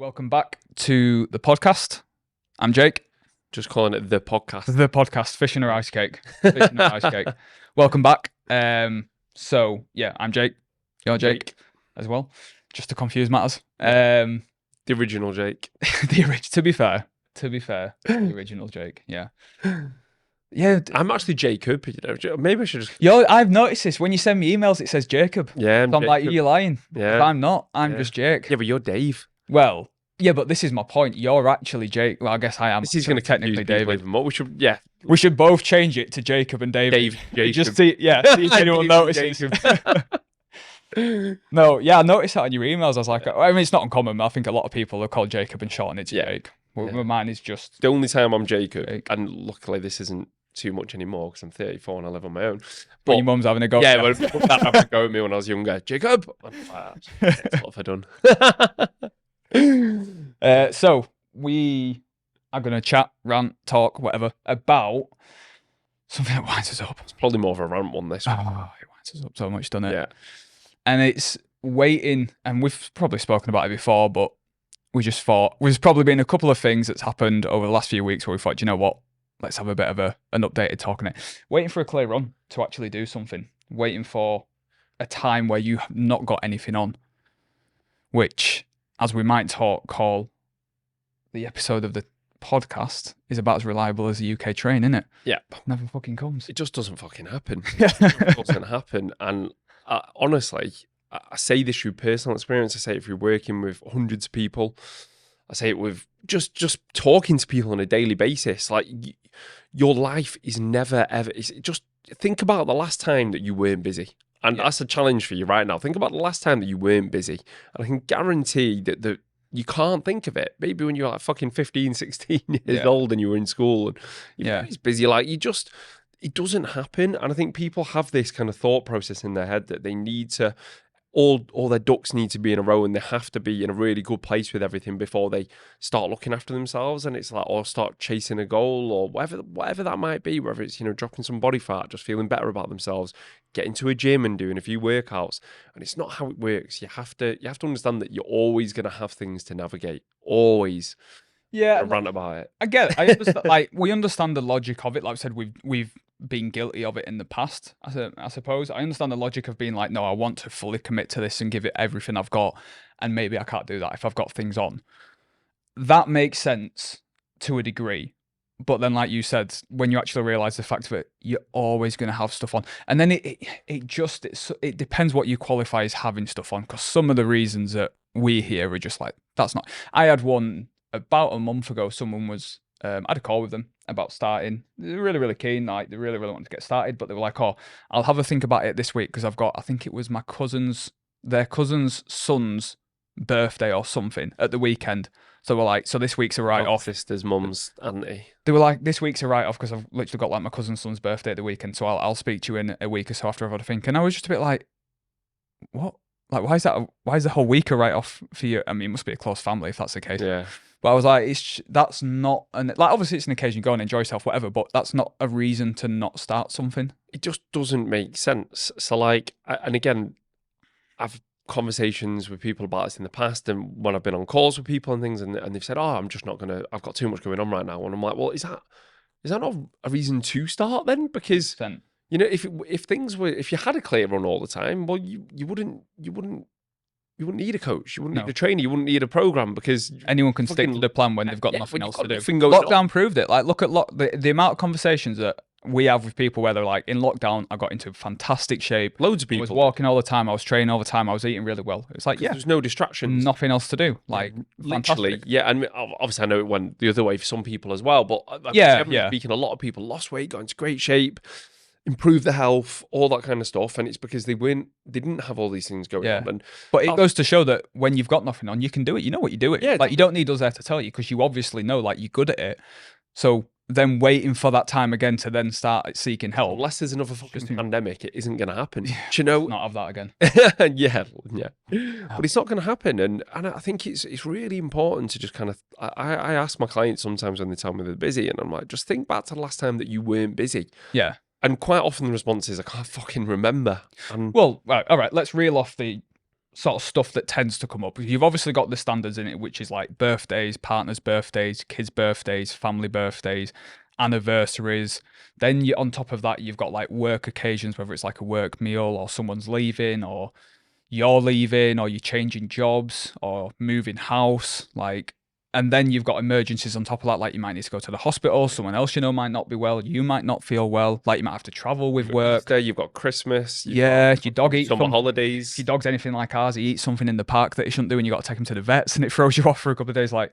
Welcome back to the podcast. I'm Jake. Just calling it the podcast. The podcast, Fishing or Ice Cake. Fishing or Ice Cake. Welcome back. So yeah, I'm Jake. You're Jake as well. Just to confuse matters. The original Jake. To be fair, the original Jake. Yeah. Yeah. I'm actually Jacob. You know, maybe I should just. I've noticed this. When you send me emails, it says Jacob. Yeah. So I'm like, you're lying. Yeah. If I'm not. I'm just Jake. Yeah, but you're Dave. Well, yeah, but this is my point. You're actually Jake. Well, I guess I am. This is going to technically David. Even more. We should both change it to Jacob and David. Jacob. Just see if anyone notices. No, yeah, I noticed that on your emails. I was like, I mean, it's not uncommon. I think a lot of people are called Jacob and shorten it to Jake. Well, mine is just the only time I'm Jacob, Jake. And luckily this isn't too much anymore because I'm 34 and I live on my own. But your mum's having a go. Yeah, well, that having a go at me when I was younger. Jacob, what have I done? So we are going to chat, rant, talk, whatever, about something that winds us up. It's probably more of a rant one this one. Oh, it winds us up so much, doesn't it? Yeah. And it's waiting, and we've probably spoken about it before, but we just thought, there's probably been a couple of things that's happened over the last few weeks where we thought, you know what, let's have a bit of an updated talk on it. Waiting for a clear run to actually do something. Waiting for a time where you have not got anything on, which, as we might call the episode of the podcast, is about as reliable as a UK train, isn't it? Yeah. Never fucking comes. It just doesn't fucking happen. It doesn't happen. And honestly, I say this through personal experience. I say it through working with hundreds of people. I say it with just talking to people on a daily basis. Like, your life is never, ever... just think about the last time that you weren't busy. And that's a challenge for you right now. Think about the last time that you weren't busy. And I can guarantee that you can't think of it. Maybe when you're like fucking 15, 16 years old and you were in school and you're always busy. Like, it doesn't happen. And I think people have this kind of thought process in their head that they need to, all their ducks need to be in a row and they have to be in a really good place with everything before they start looking after themselves. And it's like, or start chasing a goal or whatever that might be, whether it's, dropping some body fat, just feeling better about themselves, getting to a gym and doing a few workouts. And it's not how it works. You have to understand that you're always going to have things to navigate. Always. Yeah. Rant about it. I get it. I understand, like, we understand the logic of it. Like I said, we've been guilty of it in the past, I suppose. I understand the logic of being like, no, I want to fully commit to this and give it everything I've got, and maybe I can't do that if I've got things on. That makes sense to a degree. But then, like you said, when you actually realise the fact of it, you're always going to have stuff on. And then it depends what you qualify as having stuff on, because some of the reasons that we hear are just like, that's not... I had one about a month ago. Someone was... I had a call with them about starting. They were really, really keen. Like, they really, really wanted to get started, but they were like, oh, I'll have a think about it this week because I've got, I think it was their cousin's son's birthday or something at the weekend. So we're like, so this week's a write-off. Sister's mum's auntie. They were like, this week's a write-off because I've literally got like my cousin's son's birthday at the weekend, so I'll speak to you in a week or so after I've had a think. And I was just a bit like, what? Like, why is the whole week a write-off for you? I mean, it must be a close family if that's the case. Yeah. But I was like, that's not... like, obviously it's an occasion, you go and enjoy yourself, whatever, but that's not a reason to not start something. It just doesn't make sense. So, like, and again, I've conversations with people about this in the past, and when I've been on calls with people and things, and they've said, oh, I'm just not going to... I've got too much going on right now. And I'm like, well, is that not a reason to start then? Because... if you had a clear run all the time, well, you wouldn't need a coach. You wouldn't need a trainer. You wouldn't need a program, because anyone can stick to the plan when they've got nothing else to do. Lockdown proved it. Like, look at the amount of conversations that we have with people where they're like, in lockdown, I got into fantastic shape. Loads of people. I was walking all the time. I was training all the time. I was eating really well. It's like, there's no distractions. Nothing else to do. Like, literally. fantastic. Yeah. And obviously I know it went the other way for some people as well, but speaking, a lot of people lost weight, got into great shape, improve the health, all that kind of stuff, and it's because they didn't have all these things going on. But it goes to show that when you've got nothing on, you can do it. You know what you're doing. Yeah, like, you don't need us there to tell you, because you obviously know, like, you're good at it. So then waiting for that time again to then start seeking help, unless there's another fucking pandemic, it isn't going to happen. Do you know? Not have that again. yeah. But it's not going to happen, and I think it's really important to just kind of... I ask my clients sometimes when they tell me they're busy, and I'm like, just think back to the last time that you weren't busy. Yeah. And quite often the response is, I can't fucking remember. And well, all right, let's reel off the sort of stuff that tends to come up. You've obviously got the standards in it, which is like birthdays, partners' birthdays, kids' birthdays, family birthdays, anniversaries. Then you, on top of that, you've got like work occasions, whether it's like a work meal or someone's leaving or you're leaving or you're changing jobs or moving house. Like, and then you've got emergencies on top of that, like you might need to go to the hospital, someone else you know might not be well, you might not feel well, like you might have to travel with You've got work. Easter, you've got Christmas, you've Yeah, got your dog eats summer something. If holidays. your dog's anything like ours, he eats something in the park that he shouldn't do, and you got to take him to the vets, and it throws you off for a couple of days. Like,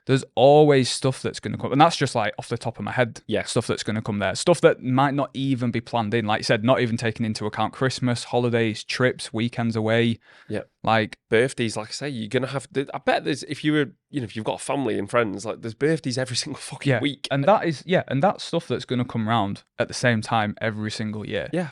there's always stuff that's going to come, and that's just like off the top of my head. Yeah. Stuff that's going to come there, stuff that might not even be planned in. Like you said, not even taking into account Christmas, holidays, trips, weekends away. Yeah. Like Birthdays, like I say, you're gonna have. I bet there's if you were, if you've got family and friends, like there's birthdays every single fucking week. and that's stuff that's going to come round at the same time every single year. Yeah.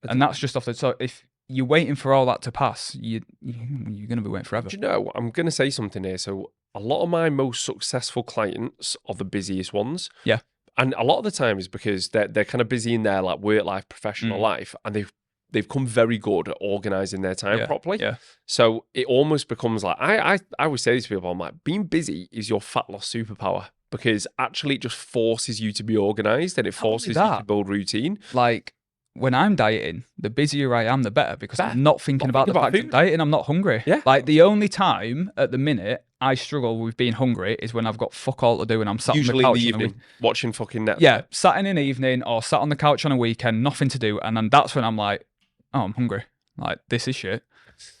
And that's just off the. So if you're waiting for all that to pass, you're going to be waiting forever. Do you know? I'm gonna say something here. So a lot of my most successful clients are the busiest ones. Yeah. And a lot of the time is because they're kind of busy in their like work life, professional life, and they've come very good at organizing their time properly. Yeah. So it almost becomes like I always say this to people, I'm like, being busy is your fat loss superpower, because actually it just forces you to be organized and it forces you to build routine. Like when I'm dieting, the busier I am, the better, because I'm not thinking about the fact I'm dieting. I'm not hungry. Yeah. Like the only time at the minute I struggle with being hungry is when I've got fuck all to do and I'm sat Usually on the couch in the evening, watching fucking Netflix. Yeah, sat in an evening or sat on the couch on a weekend, nothing to do, and then that's when I'm like, oh, I'm hungry. Like this is shit.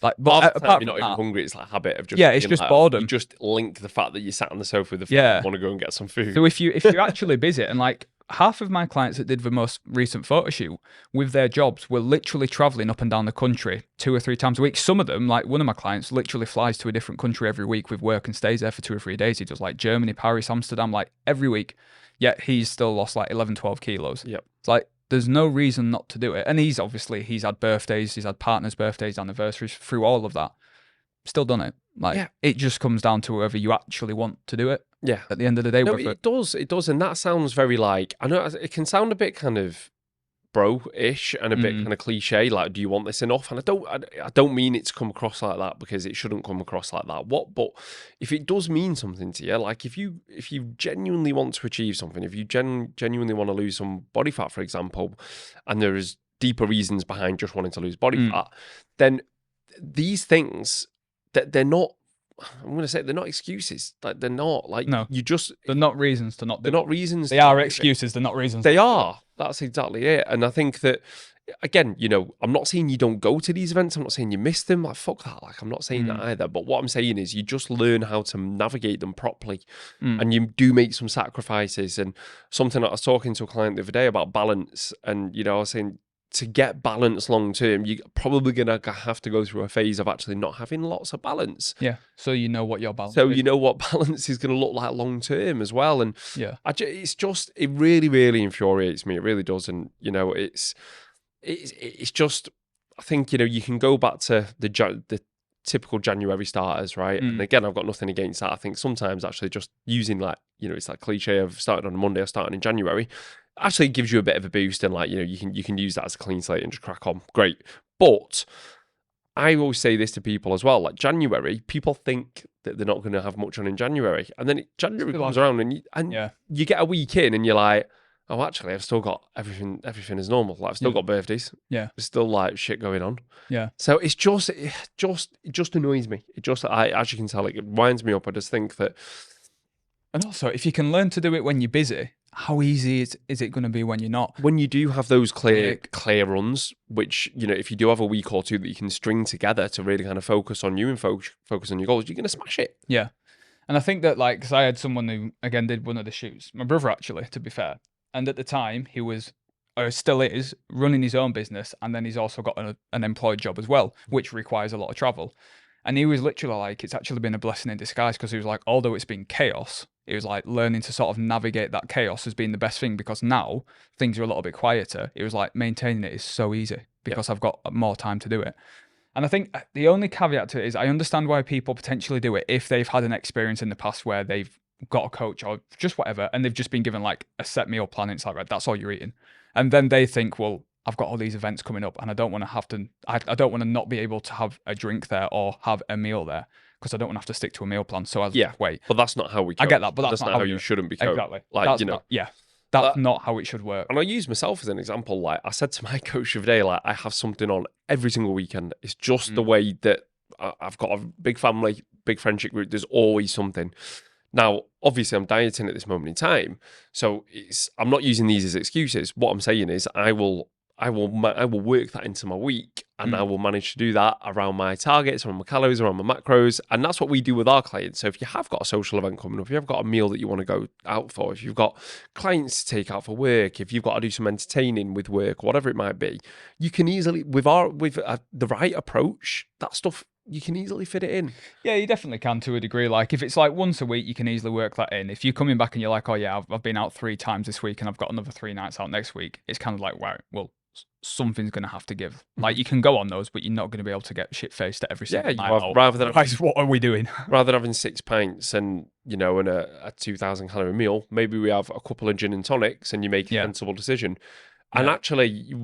Like, but apart you're not even hungry. It's like a habit of just it's just like, boredom. You just link the fact that you sat on the sofa with the fact you want to go and get some food. So if you're actually busy, and like half of my clients that did the most recent photo shoot with their jobs were literally traveling up and down the country 2 or 3 times a week. Some of them, like one of my clients, literally flies to a different country every week with work and stays there for 2 or 3 days. He does like Germany, Paris, Amsterdam, like every week. Yet he's still lost like 11, 12 kilos. Yep. It's like there's no reason not to do it. And he's had birthdays, he's had partners' birthdays, anniversaries, through all of that. Still done it. Like it just comes down to whether you actually want to do it. Yeah. At the end of the day, no, it does, and that sounds very like, I know it can sound a bit kind of bro-ish and a bit kind of cliche. Like, do you want this enough? And I don't mean it to come across like that, because it shouldn't come across like that. But if it does mean something to you, like if you genuinely want to achieve something, if you genuinely want to lose some body fat, for example, and there is deeper reasons behind just wanting to lose body fat, then these things that they're not. I'm going to say they're not excuses. Like they're not like they're not reasons to not do. They're not reasons. They are excuses. They're not reasons. They are. That's exactly it. And I think that, again, I'm not saying you don't go to these events. I'm not saying you miss them. Like fuck that. Like I'm not saying that either. But what I'm saying is you just learn how to navigate them properly, and you do make some sacrifices. And something that I was talking to a client the other day about balance, and I was saying, to get balance long term, you're probably going to have to go through a phase of actually not having lots of balance. Yeah. So you know what your balance is. So you know what balance is going to look like long term as well. And it really, really infuriates me. It really does. And, it's just, I think, you can go back to the typical January starters, right? And again, I've got nothing against that. I think sometimes actually just using like, it's that cliche of starting on a Monday or starting in January, actually gives you a bit of a boost, and like you can use that as a clean slate and just crack on. Great. But I always say this to people as well, like January, people think that they're not going to have much on in January, and then January comes around and you get a week in and you're like, oh, actually I've still got everything is normal. Like I've still got birthdays. Yeah. There's still like shit going on. Yeah. So it just annoys me. As you can tell, it winds me up. I just think that. And also, if you can learn to do it when you're busy, how easy is it going to be when you're not? When you do have those clear runs, which, if you do have a week or two that you can string together to really kind of focus on you and focus on your goals, you're going to smash it. Yeah. And I think that, like, because I had someone who, again, did one of the shoots, my brother actually, to be fair. And at the time, he was, or still is, running his own business. And then he's also got an employed job as well, which requires a lot of travel. And he was literally like, it's actually been a blessing in disguise, because he was like, although it's been chaos, it was like learning to sort of navigate that chaos has been the best thing, because now things are a little bit quieter. It was like maintaining it is so easy because I've got more time to do it. And I think the only caveat to it is I understand why people potentially do it if they've had an experience in the past where they've got a coach or just whatever, and they've just been given like a set meal plan. And it's like, right, that's all you're eating. And then they think, well, I've got all these events coming up, and I don't want to have to. I don't want to not be able to have a drink there or have a meal there because I don't want to have to stick to a meal plan. So I'll Yeah, just wait. but that's not how we I cope. get that, but And that's that's not not how how we do you it. shouldn't be coped. Exactly. Like, That's you know, not. Yeah. That's like, not how it should work. and I use myself as an example. Like I said to my coach the other day, like I have something on every single weekend. It's just the way that I've got a big family, big friendship group. There's always something. Now, obviously, I'm dieting at this moment in time, so I'm not using these as excuses. What I'm saying is, I will work that into my week, and I will manage to do that around my targets, around my calories, around my macros, and that's what we do with our clients. So if you have got a social event coming up, if you've got a meal that you want to go out for, if you've got clients to take out for work, if you've got to do some entertaining with work, whatever it might be, you can easily with the right approach, that stuff you can easily fit it in. Yeah, you definitely can to a degree. Like if it's like once a week, you can easily work that in. If you're coming back and you're like, oh yeah, I've been out 3 times this week and I've got another 3 nights out next week, it's kind of like, wow, well, something's going to have to give. Like you can go on those, but you're not going to be able to get shit faced at every Yeah, single you night have out. rather than Otherwise, what are we doing? rather than having 6 pints and and a 2,000 calorie meal, maybe we have a couple of gin and tonics and you make a Yeah. sensible decision. And Yeah. actually,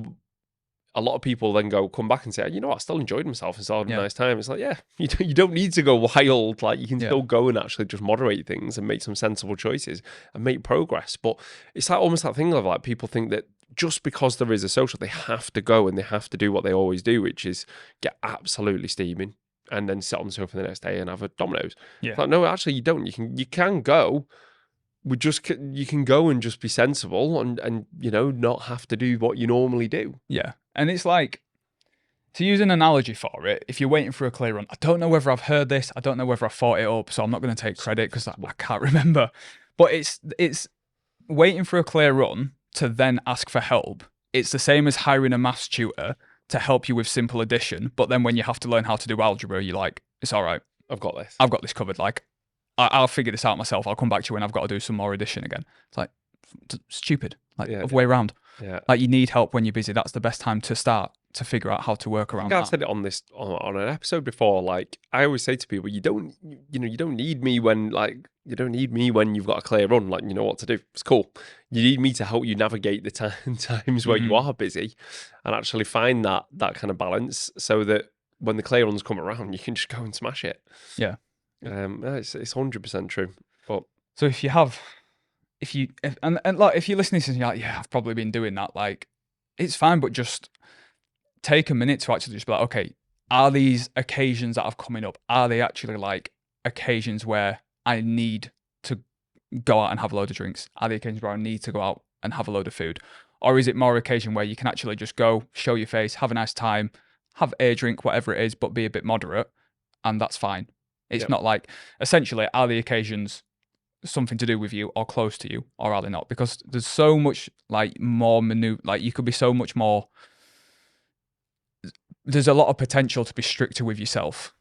a lot of people then come back and say, you know what, I still enjoyed myself and still had a Yeah. nice time. It's like, yeah, you don't need to go wild. Like you can Yeah. still go and actually just moderate things and make some sensible choices and make progress. But it's like almost that thing of like people think that just because there is a social, they have to go and they have to do what they always do, which is get absolutely steaming and then sit on the sofa the next day and have a Domino's. Yeah. It's like, no, actually, you don't. You can go. You can go and just be sensible and not have to do what you normally do. Yeah. And it's like, to use an analogy for it, if you're waiting for a clear run, I don't know whether I've heard this, I don't know whether I thought it up, so I'm not going to take credit because I can't remember. But it's waiting for a clear run to then ask for help. It's the same as hiring a maths tutor to help you with simple addition, but then when you have to learn how to do algebra, you're like, it's all right, I've got this. I've got this covered. Like, I'll figure this out myself. I'll come back to you when I've got to do some more addition again. It's like stupid, like Yeah. other way around. Yeah. Like you need help when you're busy. That's the best time to start to figure out how to work I around think I've that. said it on this on an episode before. Like I always say to people, you don't need me when you don't need me when you've got a clear run. Like you know what to do. It's cool. You need me to help you navigate the times where you are busy, and actually find that kind of balance so that when the clear runs come around, you can just go and smash it. Yeah. It's 100% true. But So if you have, and like if you're listening to this and you're like, yeah, I've probably been doing that. Like, it's fine, but just take a minute to actually just be like, okay, are these occasions that are coming up, are they actually like occasions where I need to go out and have a load of drinks? Are they occasions where I need to go out and have a load of food? Or is it more occasion where you can actually just go, show your face, have a nice time, have a drink, whatever it is, but be a bit moderate, and that's fine. It's Yep. not like, essentially, are the occasions something to do with you or close to you, or are they not? Because there's so much like more like you could be so much more. There's a lot of potential to be stricter with yourself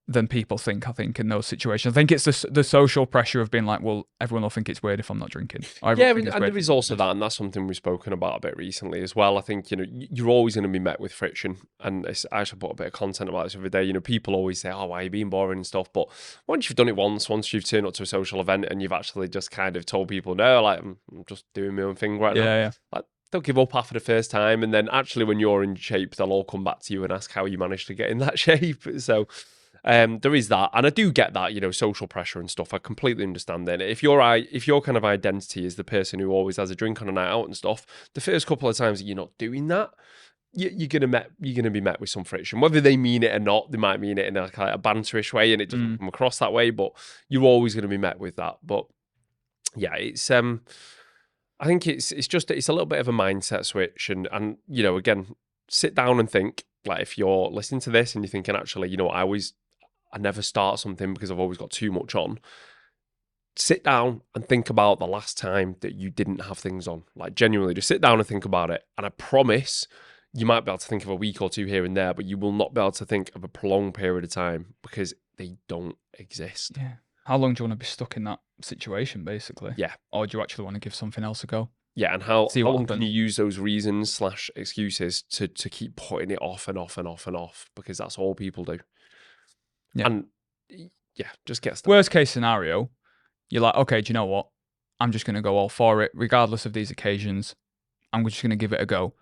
than people think. I think in those situations, I think it's the social pressure of being like, well, everyone will think it's weird if I'm not drinking. Yeah, and there is also that, and that's something we've spoken about a bit recently as well. I think you're always going to be met with friction, and I actually put a bit of content about this every day. People always say, "Oh, why are you being boring and stuff?" But once you've done it once you've turned up to a social event and you've actually just kind of told people, "No, like I'm just doing my own thing right now." Yeah. Like they'll give up after the first time, and then actually when you're in shape, they'll all come back to you and ask how you managed to get in that shape. So. There is that, and I do get that, social pressure and stuff. I completely understand that. If your kind of identity is the person who always has a drink on a night out and stuff, the first couple of times that you're not doing that, you're gonna be met with some friction. Whether they mean it or not, they might mean it in a kind of banterish way, and it doesn't come across that way. But you're always going to be met with that. But yeah, it's I think it's a little bit of a mindset switch, and again, sit down and think. Like if you're listening to this and you're thinking, actually, I never start something because I've always got too much on. Sit down and think about the last time that you didn't have things on. Like genuinely, just sit down and think about it. And I promise you might be able to think of a week or two here and there, but you will not be able to think of a prolonged period of time because they don't exist. Yeah. How long do you want to be stuck in that situation, basically? Yeah. Or do you actually want to give something else a go? Yeah, and how long happens. can you use those reasons / excuses to keep putting it off and off and off and off? Because that's all people do. Yeah. And yeah, just get started. Worst case scenario, you're like, okay, do you know what? I'm just going to go all for it, regardless of these occasions. I'm just going to give it a go.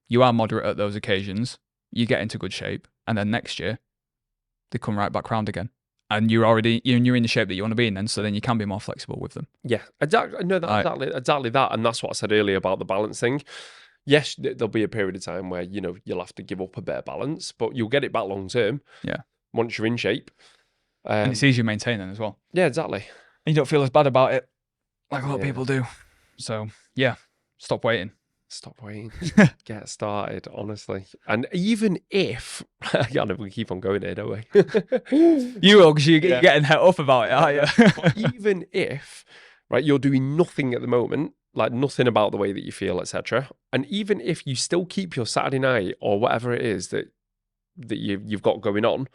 you are moderate at those occasions, you get into good shape, and then next year they come right back round again. And you're in the shape that you want to be in then, so then you can be more flexible with them. Yeah, exactly. No, exactly that. And that's what I said earlier about the balance thing. Yes, there'll be a period of time where, you know, you'll have to give up a bit of balance, but you'll get it back long term. Yeah. Once you're in shape. And it's easier maintaining as well. Yeah, exactly. And you don't feel as bad about it like a lot of people do. So, yeah, stop waiting. Stop waiting. Get started, honestly. And even if, I know we keep on going here, don't we? You will, because you're getting het up about it, aren't you? But even if, right, you're doing nothing at the moment, like nothing about the way that you feel, etc. And even if you still keep your Saturday night or whatever it is that you've got going on,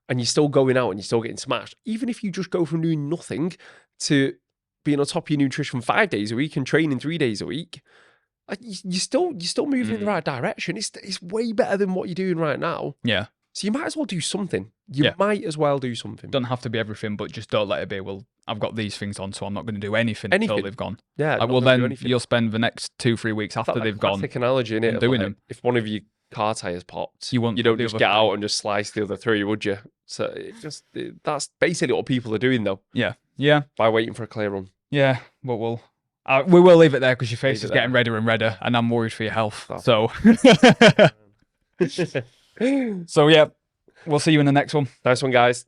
and you're still going out and you're still getting smashed, even if you just go from doing nothing to being on top of your nutrition 5 days a week and training 3 days a week, you're still moving in the right direction. It's way better than what you're doing right now. Yeah. So you might as well do something. You might as well do something. Don't have to be everything, but just don't let it be, well, I've got these things on, so I'm not going to do anything until they've gone. Yeah. Like, well, then you'll spend the next 2-3 weeks after they've gone. Classic analogy, innit? Doing them. If one of your car tires popped, you don't just get out and just slice the other 3, would you? So that's basically what people are doing, though. Yeah. Yeah. By waiting for a clear run. Yeah. But we will leave it there because your face is getting redder and redder, and I'm worried for your health. So, so yeah, we'll see you in the next one. Nice one, guys.